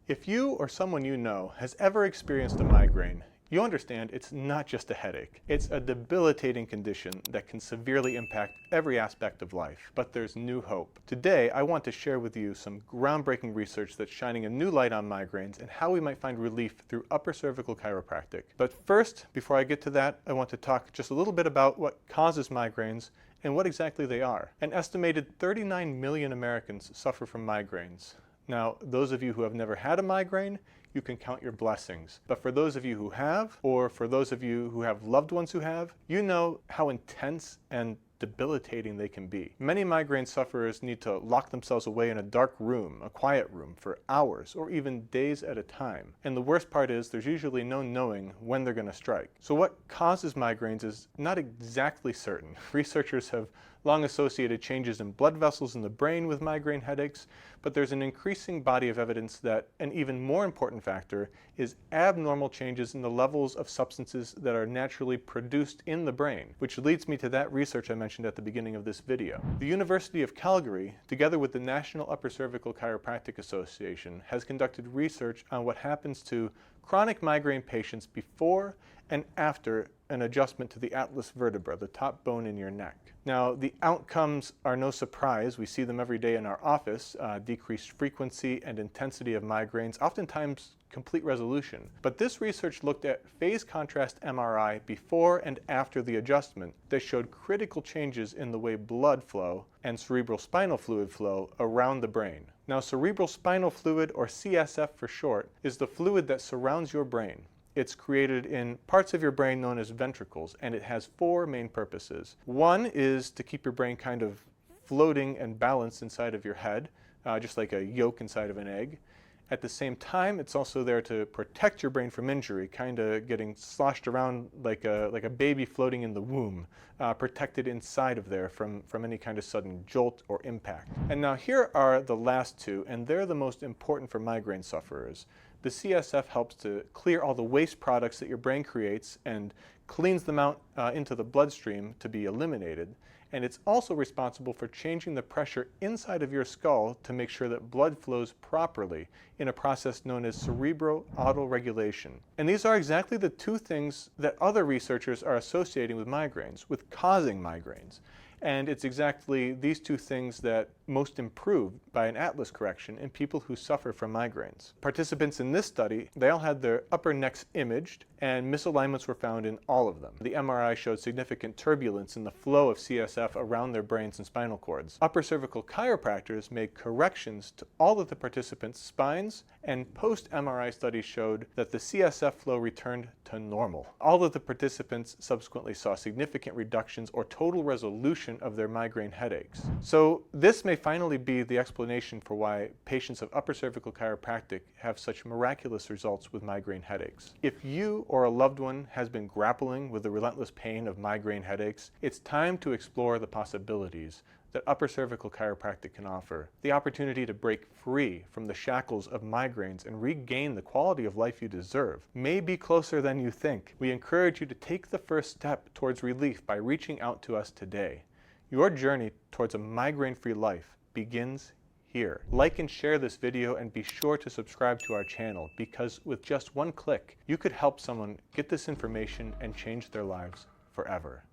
If you or someone you know has ever experienced a migraine, you understand it's not just a headache. It's a debilitating condition that can severely impact every aspect of life. But there's new hope. Today, I want to share with you some groundbreaking research that's shining a new light on migraines and how we might find relief through upper cervical chiropractic. But first, before I get to that, I want to talk just a little bit about what causes migraines and what exactly they are. An estimated 39 million Americans suffer from migraines. Now, those of you who have never had a migraine, you can count your blessings. But for those of you who have, or for those of you who have loved ones who have, you know how intense and debilitating they can be. Many migraine sufferers need to lock themselves away in a dark room, a quiet room, for hours or even days at a time. And the worst part is there's usually no knowing when they're going to strike. So what causes migraines is not exactly certain. Researchers have long associated changes in blood vessels in the brain with migraine headaches, but there's an increasing body of evidence that an even more important factor is abnormal changes in the levels of substances that are naturally produced in the brain, which leads me to that research I mentioned at the beginning of this video. The University of Calgary, together with the National Upper Cervical Chiropractic Association, has conducted research on what happens to chronic migraine patients before and after an adjustment to the atlas vertebra, the top bone in your neck. Now, the outcomes are no surprise. We see them every day in our office, decreased frequency and intensity of migraines, oftentimes complete resolution. But this research looked at phase contrast MRI before and after the adjustment that showed critical changes in the way blood flow and cerebrospinal fluid flow around the brain. Now, cerebrospinal fluid, or CSF for short, is the fluid that surrounds your brain. It's created in parts of your brain known as ventricles, and it has four main purposes. One is to keep your brain kind of floating and balanced inside of your head, just like a yolk inside of an egg. At the same time, it's also there to protect your brain from injury, kind of getting sloshed around like a baby floating in the womb, protected inside of there from any kind of sudden jolt or impact. And now here are the last two, and they're the most important for migraine sufferers. The CSF helps to clear all the waste products that your brain creates and cleans them out into the bloodstream to be eliminated. And it's also responsible for changing the pressure inside of your skull to make sure that blood flows properly in a process known as cerebroautoregulation. And these are exactly the two things that other researchers are associating with migraines, with causing migraines. And it's exactly these two things that most improved by an atlas correction in people who suffer from migraines. Participants in this study, they all had their upper necks imaged, and misalignments were found in all of them. The MRI showed significant turbulence in the flow of CSF around their brains and spinal cords. Upper cervical chiropractors made corrections to all of the participants' spines, and post-MRI studies showed that the CSF flow returned to normal. All of the participants subsequently saw significant reductions or total resolution of their migraine headaches. So this may finally be the explanation for why patients of upper cervical chiropractic have such miraculous results with migraine headaches. If you or a loved one has been grappling with the relentless pain of migraine headaches, it's time to explore the possibilities that upper cervical chiropractic can offer. The opportunity to break free from the shackles of migraines and regain the quality of life you deserve may be closer than you think. We encourage you to take the first step towards relief by reaching out to us today. Your journey towards a migraine-free life begins here. Like and share this video, and be sure to subscribe to our channel, because with just one click, you could help someone get this information and change their lives forever.